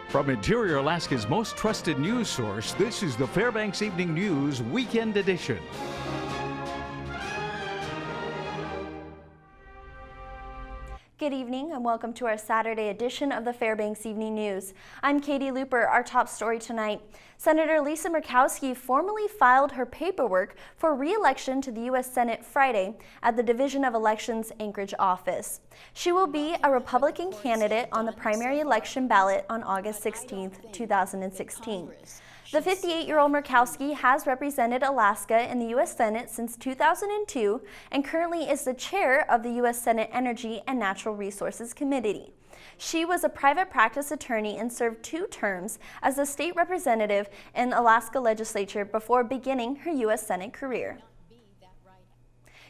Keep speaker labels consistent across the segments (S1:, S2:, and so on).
S1: From Interior Alaska's most trusted news source, this is the Fbx Evening News Weekend Edition.
S2: Good evening and welcome to our Saturday edition of the Fbx Evening News. I'm Katie Looper. Our top story tonight. Senator Lisa Murkowski formally filed her paperwork for re-election to the U.S. Senate Friday at the Division of Elections Anchorage office. She will be a Republican candidate on the primary election ballot on August 16, 2016. The 58-year-old Murkowski has represented Alaska in the U.S. Senate since 2002 and currently is the chair of the U.S. Senate Energy and Natural Resources Committee. She was a private practice attorney and served 2 terms as a state representative in the Alaska legislature before beginning her U.S. Senate career.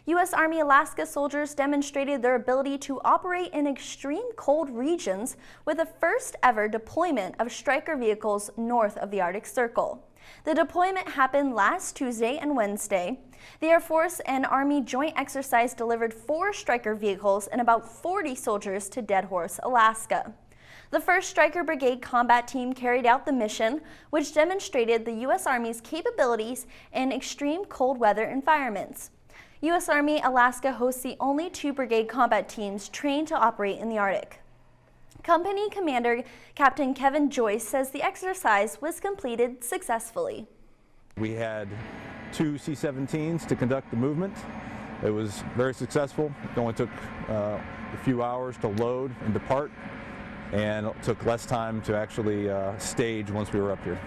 S2: U.S. Army Alaska soldiers demonstrated their ability to operate in extreme cold regions with the first ever deployment of Stryker vehicles north of the Arctic Circle. The deployment happened last Tuesday and Wednesday. The Air Force and Army joint exercise delivered 4 Stryker vehicles and about 40 soldiers to Dead Horse, Alaska. The 1st Stryker Brigade combat team carried out the mission, which demonstrated the U.S. Army's capabilities in extreme cold weather environments. U.S. Army Alaska hosts the only 2 brigade combat teams trained to operate in the Arctic. Company Commander Captain Kevin Joyce says the exercise was completed successfully.
S3: We had 2 C-17s to conduct the movement. It was very successful. It only took a few hours to load and depart, and it took less time to actually stage once we were up here.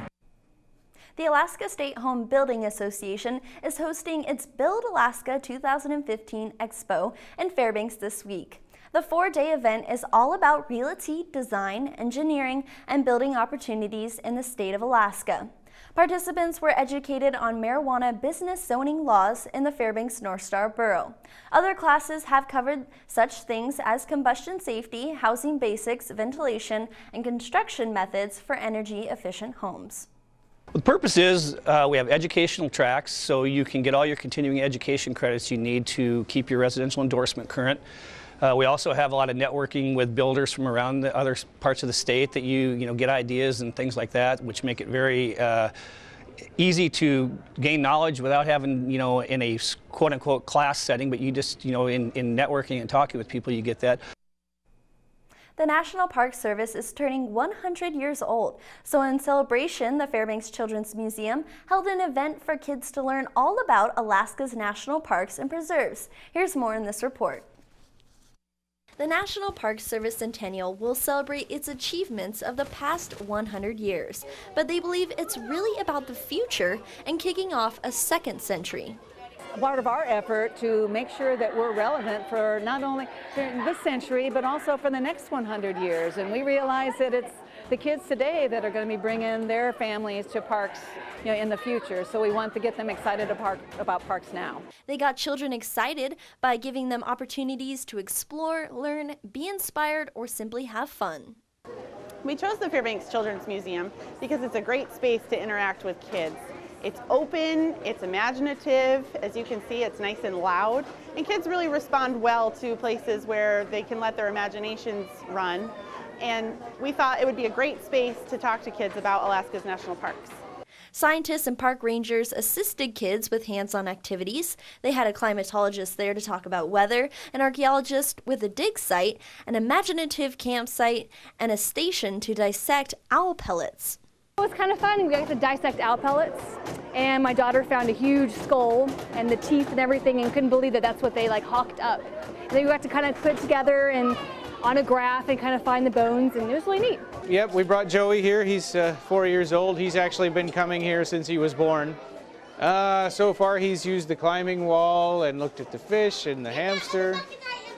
S2: The Alaska State Home Building Association is hosting its Build Alaska 2015 Expo in Fairbanks this week. The 4-day event is all about realty, design, engineering, and building opportunities in the state of Alaska. Participants were educated on marijuana business zoning laws in the Fairbanks North Star Borough. Other classes have covered such things as combustion safety, housing basics, ventilation, and construction methods for energy-efficient homes.
S4: The purpose is we have educational tracks, so you can get all your continuing education credits you need to keep your residential endorsement current. We also have a lot of networking with builders from around the other parts of the state that you get ideas and things like that, which make it very easy to gain knowledge without having, in a quote-unquote class setting, but you just, in networking and talking with people, you get that.
S2: The National Park Service is turning 100 years old, so in celebration, the Fairbanks Children's Museum held an event for kids to learn all about Alaska's national parks and preserves. Here's more in this report. The National Park Service Centennial will celebrate its achievements of the past 100 years, but they believe it's really about the future and kicking off a 2nd century.
S5: Part of our effort to make sure that we're relevant for not only this century, but also for the next 100 years. And we realize that it's the kids today that are going to be bringing their families to parks in the future. So we want to get them excited about parks now.
S2: They got children excited by giving them opportunities to explore, learn, be inspired, or simply have fun.
S6: We chose the Fairbanks Children's Museum because it's a great space to interact with kids. It's open, it's imaginative, as you can see it's nice and loud, and kids really respond well to places where they can let their imaginations run. And we thought it would be a great space to talk to kids about Alaska's national parks.
S2: Scientists and park rangers assisted kids with hands-on activities. They had a climatologist there to talk about weather, an archaeologist with a dig site, an imaginative campsite, and a station to dissect owl pellets.
S7: It was kind of fun. We got to dissect owl pellets, and my daughter found a huge skull and the teeth and everything, and couldn't believe that that's what they hawked up. And then we got to kind of put together and on a graph and kind of find the bones, and it was really neat.
S8: Yep, we brought Joey here. He's 4 years old. He's actually been coming here since he was born. So far he's used the climbing wall and looked at the fish and the hamster.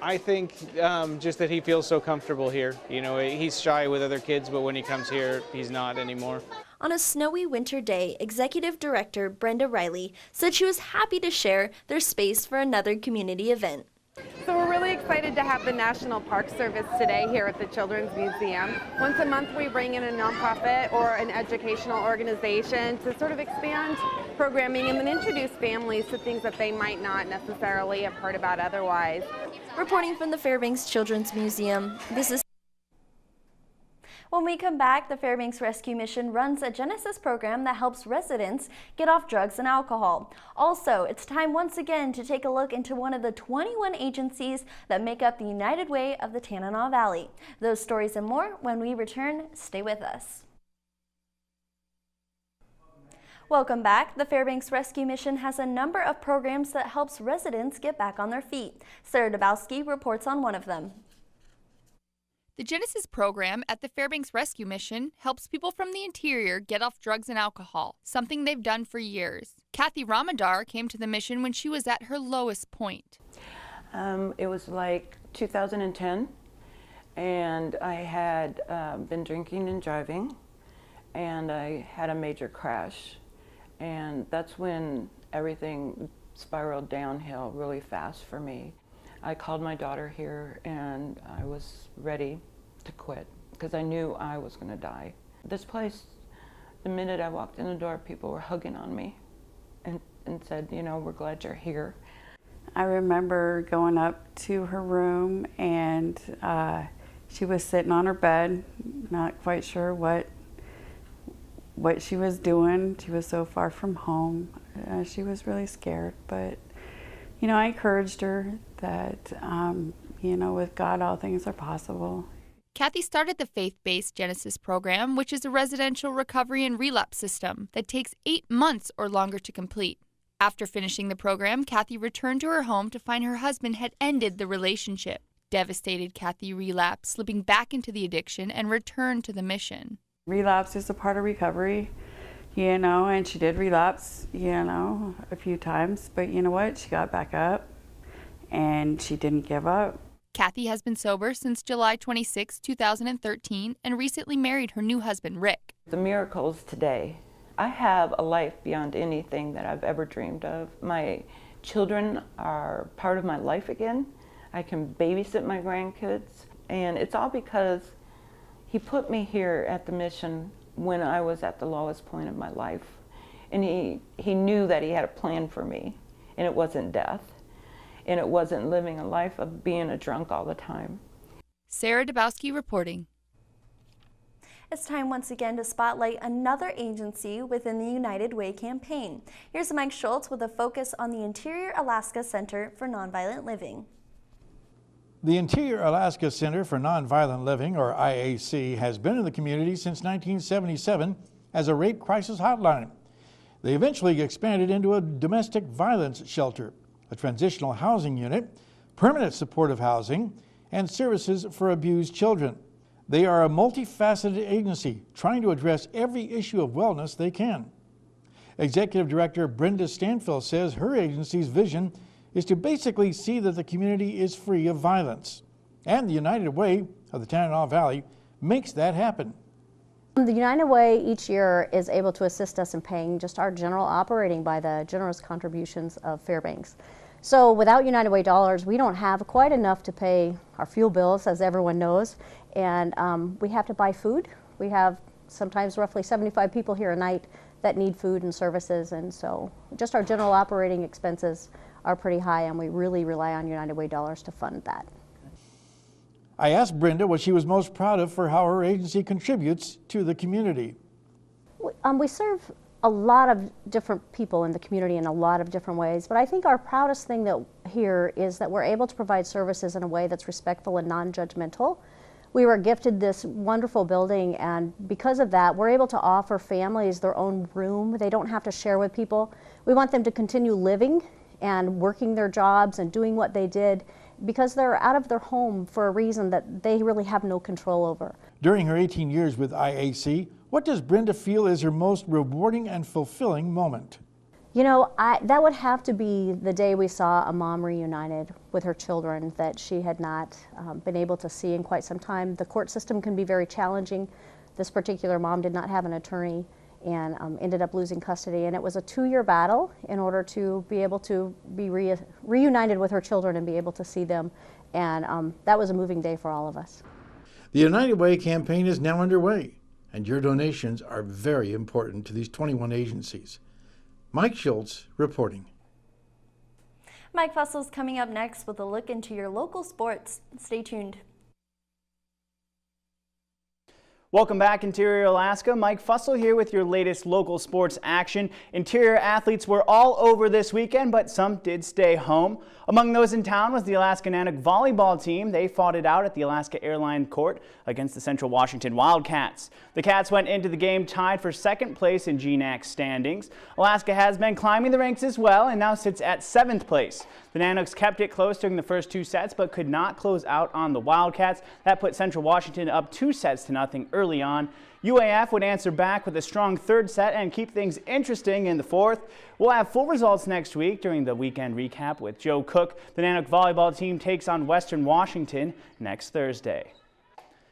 S8: I think just that he feels so comfortable here. He's shy with other kids, but when he comes here, he's not anymore.
S2: On a snowy winter day, Executive Director Brenda Riley said she was happy to share their space for another community event.
S9: So we're really excited to have the National Park Service today here at the Children's Museum. Once a month we bring in a nonprofit or an educational organization to sort of expand programming and then introduce families to things that they might not necessarily have heard about otherwise.
S2: Reporting from the Fairbanks Children's Museum, this is When we come back, the Fairbanks Rescue Mission runs a Genesis program that helps residents get off drugs and alcohol. Also, it's time once again to take a look into one of the 21 agencies that make up the United Way of the Tanana Valley. Those stories and more when we return. Stay with us. Welcome back. The Fairbanks Rescue Mission has a number of programs that helps residents get back on their feet. Sarah Dabowski reports on one of them.
S10: The Genesis program at the Fairbanks Rescue Mission helps people from the interior get off drugs and alcohol, something they've done for years. Kathy Ramadar came to the mission when she was at her lowest point.
S11: It was like 2010, and I had been drinking and driving, and I had a major crash, and that's when everything spiraled downhill really fast for me. I called my daughter here, and I was ready to quit because I knew I was going to die. This place, the minute I walked in the door, people were hugging on me and said, you know, we're glad you're here.
S12: I remember going up to her room, and she was sitting on her bed, not quite sure what she was doing. She was so far from home. She was really scared, but you know, I encouraged her that, you know, with God, all things are possible.
S10: Kathy started the faith-based Genesis program, which is a residential recovery and relapse system that takes 8 months or longer to complete. After finishing the program, Kathy returned to her home to find her husband had ended the relationship. Devastated, Kathy relapsed, slipping back into the addiction and returned to the mission.
S12: Relapse is a part of recovery. You know, and she did relapse, you know, a few times, but you know what? She got back up and she didn't give up.
S10: Kathy has been sober since July 26, 2013, and recently married her new husband, Rick.
S11: The miracles today. I have a life beyond anything that I've ever dreamed of. My children are part of my life again. I can babysit my grandkids, and it's all because he put me here at the mission when I was at the lowest point of my life. And he knew that he had a plan for me, and it wasn't death, and it wasn't living a life of being a drunk all the time.
S10: Sarah Dabowski reporting.
S2: It's time once again to spotlight another agency within the United Way campaign. Here's Mike Schultz with a focus on the Interior Alaska Center for Nonviolent Living.
S13: The Interior Alaska Center for Nonviolent Living, or IAC, has been in the community since 1977 as a rape crisis hotline. They eventually expanded into a domestic violence shelter, a transitional housing unit, permanent supportive housing, and services for abused children. They are a multifaceted agency trying to address every issue of wellness they can. Executive Director Brenda Stanfill says her agency's vision is to basically see that the community is free of violence. And the United Way of the Tanana Valley makes that happen.
S14: The United Way each year is able to assist us in paying just our general operating by the generous contributions of Fairbanks. So without United Way dollars, we don't have quite enough to pay our fuel bills, as everyone knows, and we have to buy food. We have sometimes roughly 75 people here a night that need food and services, and so just our general operating expenses are pretty high, and we really rely on United Way dollars to fund that.
S13: I asked Brenda what she was most proud of for how her agency contributes to the community.
S14: We serve a lot of different people in the community in a lot of different ways, but I think our proudest thing here is that we're able to provide services in a way that's respectful and non-judgmental. We were gifted this wonderful building, and because of that, we're able to offer families their own room. They don't have to share with people. We want them to continue living and working their jobs and doing what they did because they're out of their home for a reason that they really have no control over.
S13: During her 18 years with IAC, what does Brenda feel is her most rewarding and fulfilling moment?
S14: You know, that would have to be the day we saw a mom reunited with her children that she had not been able to see in quite some time. The court system can be very challenging. This particular mom did not have an attorney and ended up losing custody, and it was a 2-year battle in order to be able to be reunited with her children and be able to see them, and that was a moving day for all of us.
S13: The United Way campaign is now underway, and your donations are very important to these 21 agencies. Mike Schultz reporting.
S2: Mike Fussel's coming up next with a look into your local sports. Stay tuned.
S15: Welcome back, Interior Alaska. Mike Fussell here with your latest local sports action. Interior athletes were all over this weekend, but some did stay home. Among those in town was the Alaska Nanook volleyball team. They fought it out at the Alaska Airlines Court against the Central Washington Wildcats. The Cats went into the game tied for second place in GNAC standings. Alaska has been climbing the ranks as well and now sits at 7th place. The Nanooks kept it close during the first 2 sets, but could not close out on the Wildcats. That put Central Washington up 2-0 early on. UAF would answer back with a strong 3rd set and keep things interesting in the 4th. We'll have full results next week during the weekend recap with Joe Cook. The Nanook volleyball team takes on Western Washington next Thursday.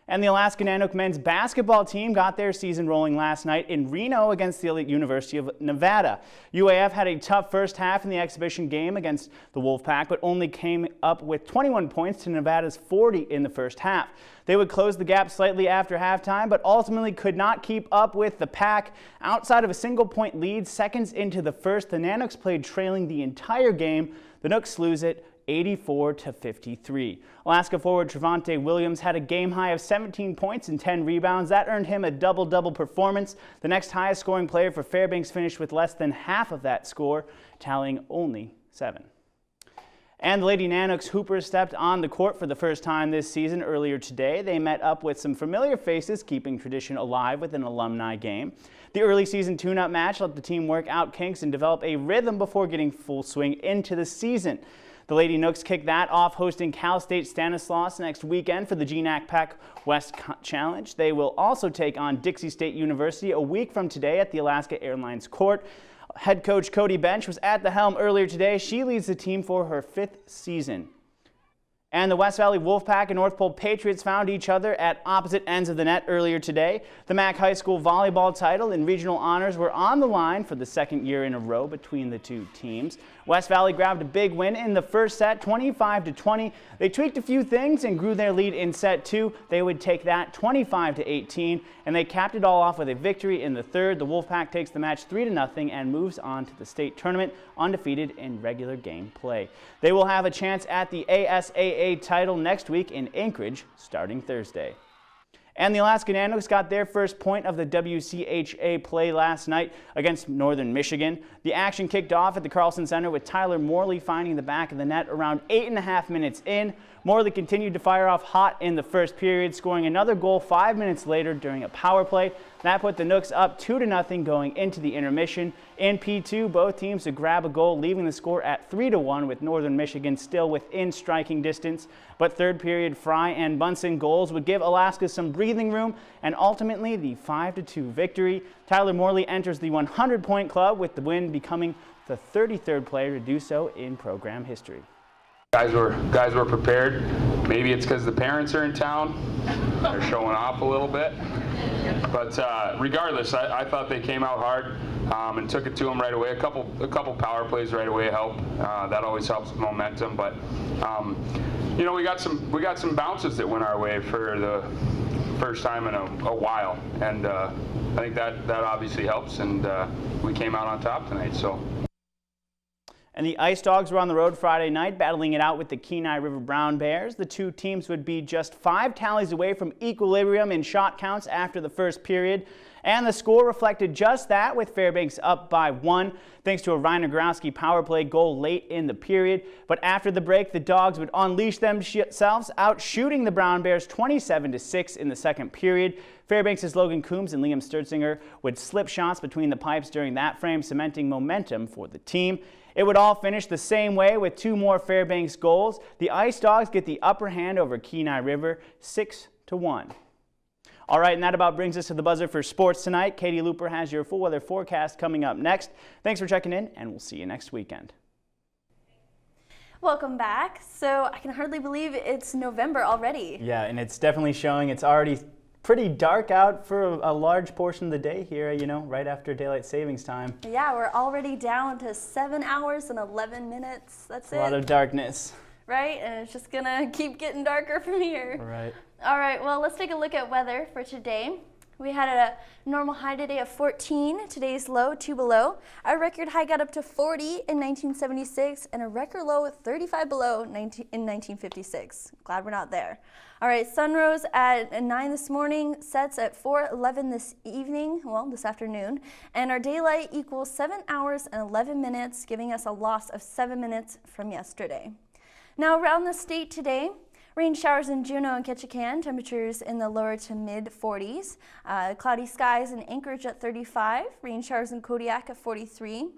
S15: And the Alaska Nanook men's basketball team got their season rolling last night in Reno against the University of Nevada. UAF had a tough first half in the exhibition game against the Wolfpack, but only came up with 21 points to Nevada's 40 in the first half. They would close the gap slightly after halftime, but ultimately could not keep up with the Pack. Outside of a single-point lead seconds into the first, the Nanooks played trailing the entire game. The Nooks lose it 84-53. Alaska forward Trevante Williams had a game high of 17 points and 10 rebounds. That earned him a double-double performance. The next highest scoring player for Fairbanks finished with less than half of that score, tallying only 7. And the Lady Nanooks Hoopers stepped on the court for the first time this season earlier today. They met up with some familiar faces, keeping tradition alive with an alumni game. The early season tune-up match let the team work out kinks and develop a rhythm before getting full swing into the season. The Lady Nooks kick that off hosting Cal State Stanislaus next weekend for the GNAC Pac West Challenge. They will also take on Dixie State University a week from today at the Alaska Airlines Court. Head coach Cody Bench was at the helm earlier today. She leads the team for her 5th season. And the West Valley Wolfpack and North Pole Patriots found each other at opposite ends of the net earlier today. The Mac High School volleyball title and regional honors were on the line for the 2nd year in a row between the two teams. West Valley grabbed a big win in the first set, 25-20. They tweaked a few things and grew their lead in set 2. They would take that 25-18, and they capped it all off with a victory in the 3rd. The Wolfpack takes the match 3-0 and moves on to the state tournament undefeated in regular game play. They will have a chance at the ASAA title next week in Anchorage starting Thursday. And the Alaska Nanooks got their first point of the WCHA play last night against Northern Michigan. The action kicked off at the Carlson Center with Tyler Morley finding the back of the net around 8.5 minutes in. Morley continued to fire off hot in the first period, scoring another goal 5 minutes later during a power play. That put the Nooks up 2-0 going into the intermission. In P2, both teams to grab a goal, leaving the score at 3-1 with Northern Michigan still within striking distance. But third period Fry and Bunsen goals would give Alaska some breathing room and ultimately the 5-2 victory. Tyler Morley enters the 100-point club with the win becoming the 33rd player to do so in program history.
S16: Guys were prepared. Maybe it's because the parents are in town. They're showing off a little bit. But regardless, I thought they came out hard and took it to them right away. A couple power plays right away help. That always helps with momentum. But you know, we got some bounces that went our way for the first time in a while, and I think that obviously helps. And we came out on top tonight. So.
S15: And the Ice Dogs were on the road Friday night, battling it out with the Kenai River Brown Bears. The two teams would be just 5 tallies away from equilibrium in shot counts after the first period. And the score reflected just that, with Fairbanks up by 1, thanks to a Reiner Growski power play goal late in the period. But after the break, the Dogs would unleash themselves, out shooting the Brown Bears 27-6 in the second period. Fairbanks' Logan Coombs and Liam Sturzinger would slip shots between the pipes during that frame, cementing momentum for the team. It would all finish the same way with 2 more Fairbanks goals. The Ice Dogs get the upper hand over Kenai River, 6-1. All right, and that about brings us to the buzzer for sports tonight. Katie Looper has your full weather forecast coming up next. Thanks for checking in, and we'll see you next weekend.
S2: Welcome back. So I can hardly believe it's November already.
S15: Yeah, and it's definitely showing. It's already pretty dark out for a large portion of the day here, you know, right after daylight savings time.
S2: Yeah, we're already down to 7 hours and 11 minutes. That's it.
S15: A lot of darkness.
S2: Right, and it's just gonna keep getting darker from here.
S15: Right.
S2: All right, well, let's take a look at weather for today. We had a normal high today of 14, today's low 2 below. Our record high got up to 40 in 1976 and a record low of 35 below in 1956. Glad we're not there. All right, sun rose at 9 this morning, sets at 4:11 this evening, well, this afternoon, and our daylight equals 7 hours and 11 minutes, giving us a loss of 7 minutes from yesterday. Now around the state today, rain showers in Juneau and Ketchikan, temperatures in the lower to mid 40s. Cloudy skies in Anchorage at 35, rain showers in Kodiak at 43.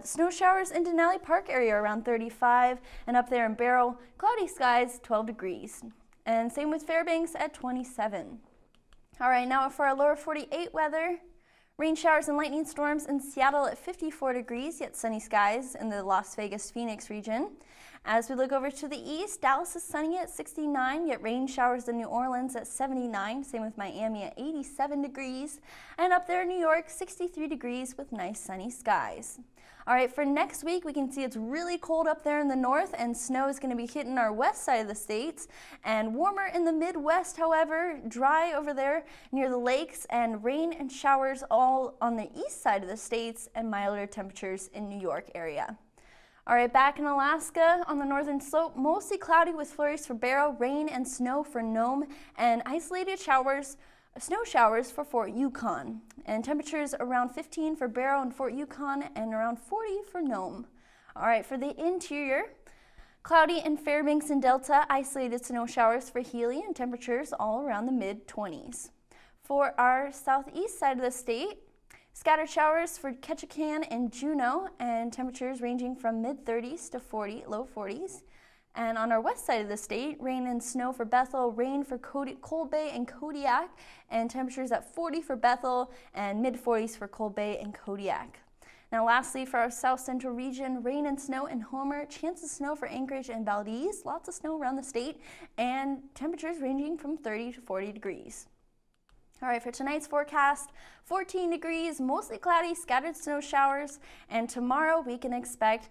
S2: Snow showers in Denali Park area around 35, and up there in Barrow, cloudy skies 12 degrees. And same with Fairbanks at 27. All right, now for our lower 48 weather. Rain showers and lightning storms in Seattle at 54 degrees, yet sunny skies in the Las Vegas, Phoenix region. As we look over to the east, Dallas is sunny at 69, yet rain showers in New Orleans at 79, same with Miami at 87 degrees. And up there in New York, 63 degrees with nice sunny skies. All right, for next week, we can see it's really cold up there in the north, and snow is going to be hitting our west side of the states, and warmer in the Midwest, however, dry over there near the lakes, and rain and showers all on the east side of the states, and milder temperatures in New York area. All right, back in Alaska on the northern slope, mostly cloudy with flurries for Barrow, rain and snow for Nome, and isolated showers, snow showers for Fort Yukon. And temperatures around 15 for Barrow and Fort Yukon and around 40 for Nome. All right, for the interior, cloudy in Fairbanks and Delta, isolated snow showers for Healy and temperatures all around the mid-20s. For our southeast side of the state, scattered showers for Ketchikan and Juneau, and temperatures ranging from mid-30s to 40, low 40s. And on our west side of the state, rain and snow for Bethel, rain for Cold Bay and Kodiak, and temperatures at 40 for Bethel and mid-40s for Cold Bay and Kodiak. Now lastly, for our south central region, rain and snow in Homer, chance of snow for Anchorage and Valdez, lots of snow around the state, and temperatures ranging from 30 to 40 degrees. All right, for tonight's forecast, 14 degrees, mostly cloudy, scattered snow showers, and tomorrow we can expect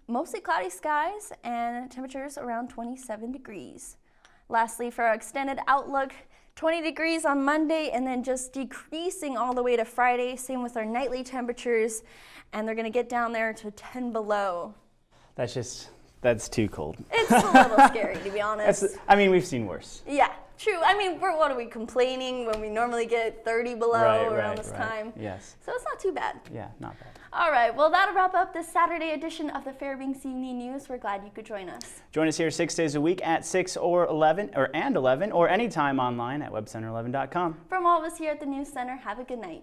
S2: mostly cloudy skies and temperatures around 27 degrees. Lastly, for our extended outlook, 20 degrees on Monday and then just decreasing all the way to Friday, same with our nightly temperatures, and they're gonna get down there to 10 below.
S15: That's too cold.
S2: It's a little scary, to be honest.
S15: I mean, we've seen worse.
S2: Yeah, true. I mean, what are we complaining when we normally get 30 below around this time?
S15: Yes.
S2: So it's not too bad.
S15: Yeah, not bad.
S2: All right, well, that'll wrap up this Saturday edition of the Fairbanks Evening News. We're glad you could join us.
S15: Join us here 6 days a week at 6 or 11, or anytime online at webcenter11.com.
S2: From all of us here at the News Center, have a good night.